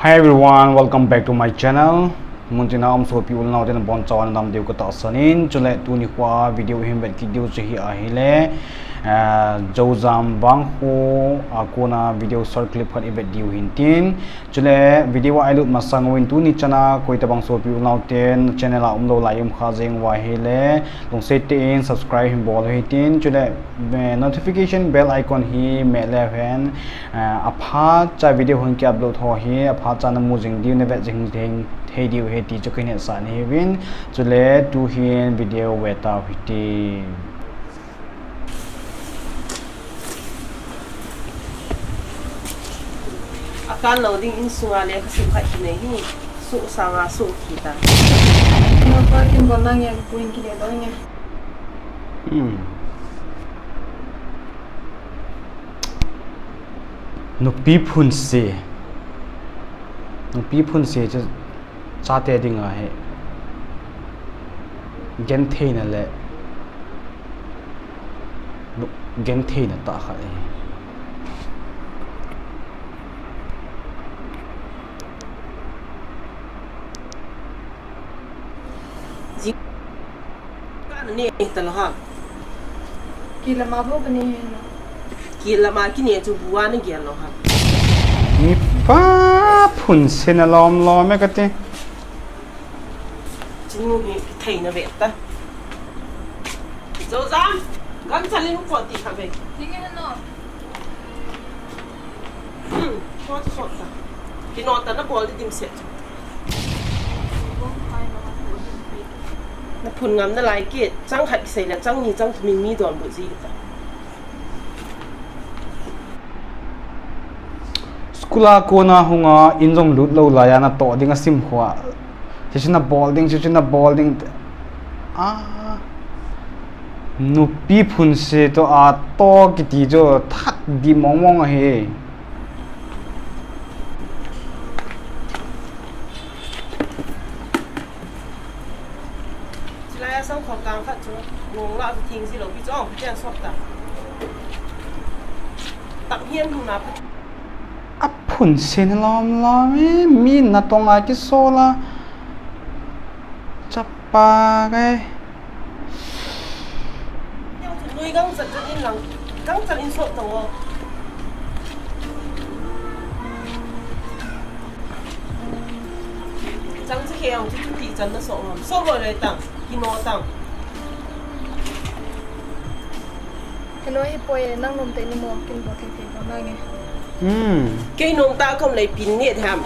Hi everyone, welcome back to my channel. Muntina so people now then bon chawan nam deu ko ta sanin chule tu ni kwa video him bet ki deu chahi a hele joujam Vangkho akona video short clip khat ibet deu hintin chule video I lut masang win tu ni chana koi ta bang so people now ten channel a umlo lai kha jeng wa hele long set in subscribe him bol hitin chule notification bell icon hi me le hen apha cha video hon ki upload ho hi apha cha na mu jing diu ne vet jing thing hey điều hey tí cho kênh hiện sản hi win cho lẽ tu hiền video về tao hiti akan loading in sunga le kasi khai neihin su sanga su kita no parking bon nang yang puin ki le doing nupi phun se cho chate ding a he gen the na le gen the na ta kha ji kan ne tal ha ki la ma bo bane ki la ma ki ne chu buwa ne gyan lo ha ni pa phun se na lom me ka te chính người thầy nó về ta dấu dám gắn chân lên một tí khả về dinge no cho sọt ta cái nọ ta nó bỏ đi tìm sẹt nó phun ngắm nó lại kia trăng hạt xây là trăng như trăng mình mi đoàn bộ gì ta skula kona hunga injong lut lo la ya na to dinga sim khwa china balding nupi phun se to a to ki ti jo that di mong a he chỉ là sang khó càng phát cho ngùng lại thì thình gì lâu bị cho cái chuyện sọt ta tập hiên không nào a phun se na lom mi na tong a ki so la chapa cái nuôi găng giật chân in lằng găng chân in sọt tàu trăng sẽ khéo chứ chút tí chân nó sọt rồi lại tặng khi nó tặng hello hi poe nang nom te ni mo kin bo the bon nang cái nông ta không lấy pin nhiệt hàm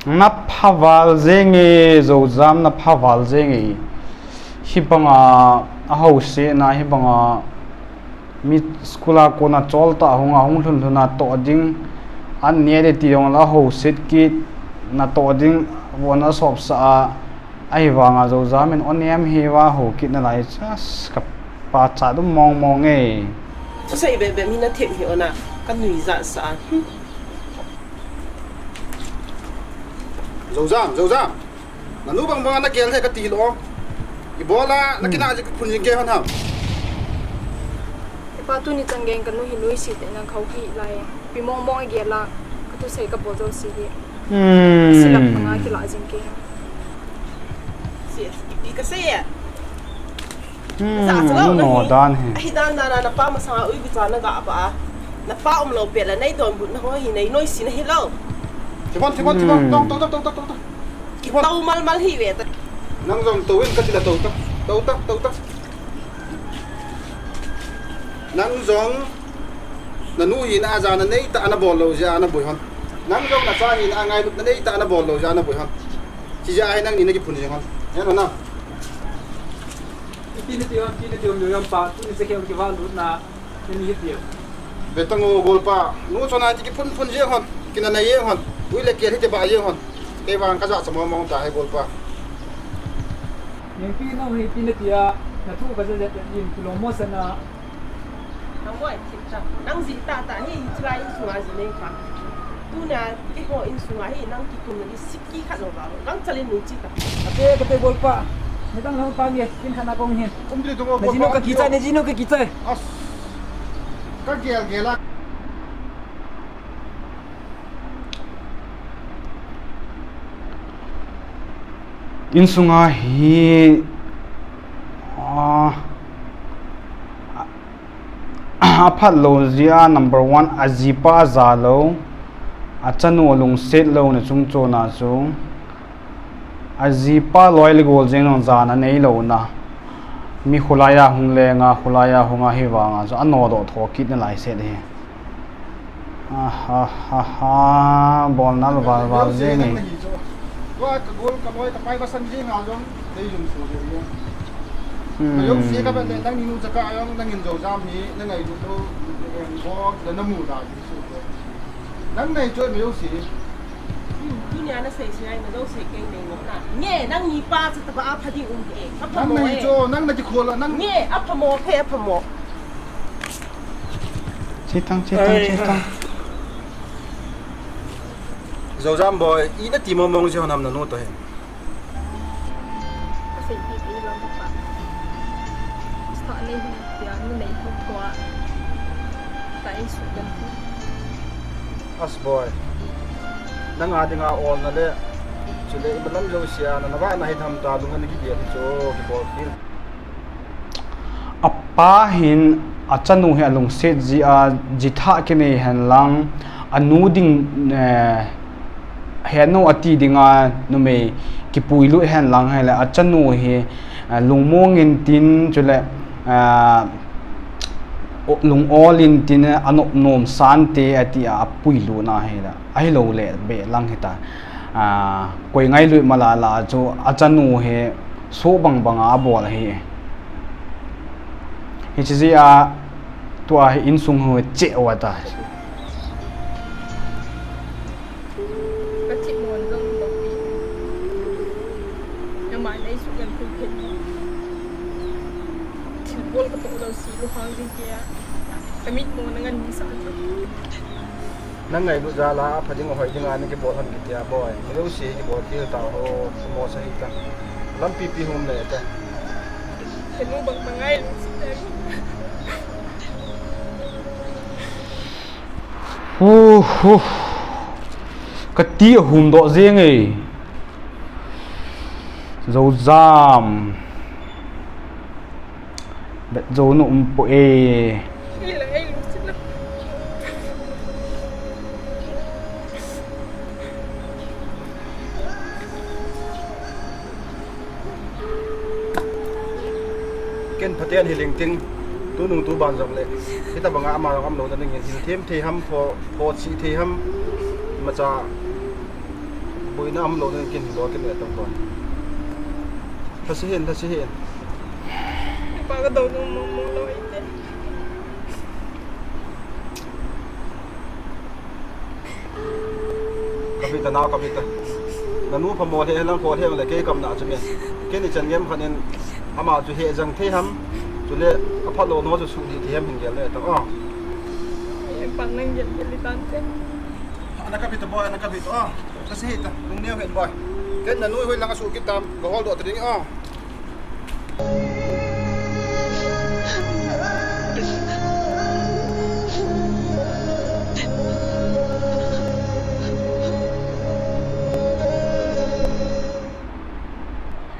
na phaval zengi joujam na phaval zengi hibanga a ho se na hibanga mi skula ko na chol ta hong thun na to ding an ne de ti yong la ho set ki na to ding wona sop sa ai wanga joujam en onem hi wa ho ki na lai chas ka pa cha dum mong e cho say be mi na thiện hiểu na các女dạ sa joujam nanu bang na kel the ka ti lo ibola na kina ji phun jing ke han ham e pa tu ni changeng kan no hilou si te nang khau ki lai pi mong ge la ka tu sei ka bo zo si hi silap nga ki la jing ke si ka se ya no dan he hi dan na pa ma sa ui bi cha na ga ba na pa lo pe la nei don bu na ho hi nei noi si na hi lo tibon tong ki tau mal hi ve ta nang jong towin ka tila tau nang jong nanu hi na ja na nei ta ana bol lo ja na boi hon nang jong na cha hi na ngai lut na nei ta ana bol lo ja na boi hon chi ja ai nang ni na ki phun jing hon ya na Pini tiom yung pa, pini sa kaya kiwan lut na ni hiyo. betango bol pa nu chona ti ki phun jing hon kina na ye hon ui le ke te ba ye hon ke wang ka ja samo mong ta hai bol pa Yung pini tiya na tu ba sa yung kilomo sa na nang wai ti cha nang zi ta hi chra in sunga zi nei ka tu na ki ho in sunga hi nang ki kun ni sikki kha lo ba nang chalin nu chi ta kate bol pa. Metang lang pa niya, kinhana kong hin. dili tungo bol Najino ka kita, najino ka kita. as ka gel gela in sunga hi aphat lo zia number 1 azipa za lo achanu lung set lo na chung cho na chu azipa loil gol jeng on za na nei lo na mi khulaya hung le nga khulaya hunga hi wa nga cho ano do tho kit na lai set he ha bol na ba ba je ni wa ka gol ka loi ta pai ba san ji nga jong dei jum su je yo si ka ba nang ni nu cha ka ayong nang in jo jam hi nang ai du to bo da na mu da su nang nei choi me yo si tu nhà nó xây xây nó đâu xây kênh này nó nghe năng nhị ba chỉ tập áp đi kê áp nang nei cho nang na ji khol nang nghe áp mồ kê áp mồ chết tăng jo jam boy I na ti mo mong je nam na no to he xây đi làm apa start neihin dia nu neihin tua tại sudan as boy nang adinga all na le chule balam jo sia na ba na hi tham ta lunga ni ki dia cho ki bol fil apa hin achanu he lung set ji a jitha ke nei han lang anu ding he no ati dinga no me ki puilu han lang he la achanu he lung mong in tin chule lung all in tin anop nom sante ati a puilu na he la ai lo le be lang heta koi ngai lui mala la chu achanu he so bang a bol he hi chi a tua hi in sung ho che wa ta các chị muốn dùng đồng ý nhưng mà đây số gần không thích thì bol cái bộ đầu xí lu hang đi kia cái mít muốn ngang đi sao nang ngai bu za la pha ding hoi ding an ki bol han ki tia boy me lo si ki bol ki ta ho mo sa hi ta lam pi pi hum le ta thì nó bằng ngay kati hum do jeng ei joujam bet jo no po e ken phaten hi ling ting tu nung tu ban jong le kita banga ma am lo da ning hin them the ham pho chi the ham ma cha buina am lo ning kin lo ken le tong kon ta se hen ba cái đầu nó mong lôi thế kapita na kapita nanu phamo the lang pho the le ke kam na chme ke ni chan gem khanen ama chu he jang the ham chu le apha lo no chu su thi hem hing gel le ta em bằng năng dịch đi tan thế ana kapita boy ana kapita ta se ta lung neo hen boy ke nanu hoi lang su kitam ko hol do tri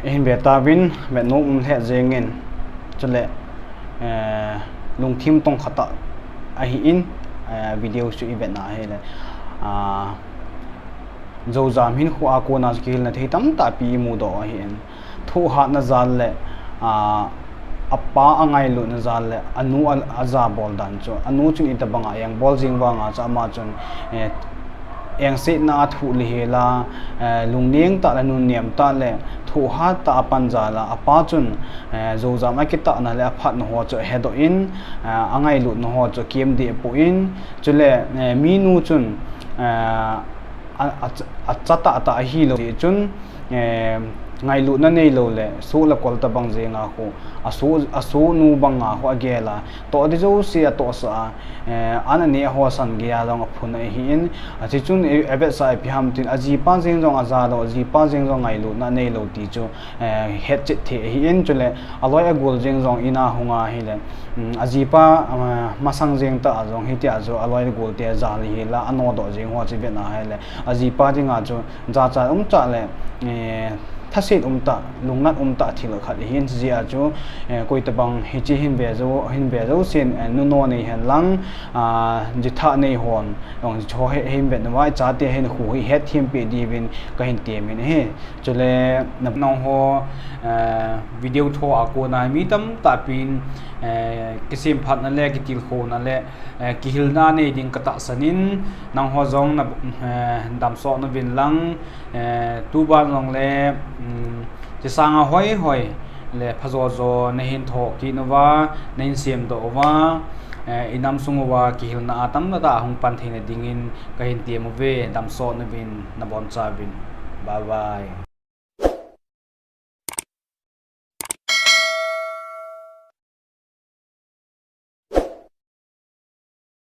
hin beta win me no he jengin chule lung thim tong khata a hi in video chu event na he le joujam hin khu a ko na skill na thei tam ta pi mu do hin thu ha na zal le apa angai lu na zal le anu aza bol dan chu anu chu ita banga yang bol jing wa nga cha ma chun eng se na thu li hela lung ning ta la nun niam ta le thu ha ta pan za la apa chun joujam a kita na le phat no ho chu head in angai lu no ho chu kem de po in chule mi nu chun a chata ta hi lo chun ngai lu na nei lo le su la kol ta bang je nga ko asu nu bang nga ho agela to de jo si to sa ana ne ho san ge ya long phun hi in a chi chun ebe sai pi ham tin aji pa jing jong aza lo aji pa jing jong ngai lu na nei lo ti chu het che the hi in chule aloi agol jing jong ina hunga hi le aji pa masang jing ta jong hi ti a jo aloi gol te za li la ano do jing ho chi be na ha le aji pa jing a chu za cha cha le ถ้าเส้นตะลุงนัดตะที่เราขัดเห็นจีอาจูกุยตะบังเฮจิหินเบโจเส้นนุ่นในเห็นหลังจิตท่าในหอนลองโชว์เห็นแบบนั้นว่าจ่าเตะเห็นหูเฮ็ดทีมเปียดีเป็นก็เห็นเตะมันเฮ้จนเลยนับน้องหัววิดีโอโทรอากูนายมีตั้มตาปินกิสิมพัดนั่นแหละกิติลโคนั่นแหละกิฮิลนาในดิ่งกระตักสนินนางหัวจงนับดำซอกนับวินหลังตูบ้านลงเลยจะสร้างห้อยเลยพะโจโจในหินทอกกินว่าในหินเสียมโตว่าอินำสุงว่ากิฮิลนาตั้มนาตาหงปันเทนดิ่งอินก็เห็นเตียมเวดำซอกนับวินนับบอนซาบินบายบาย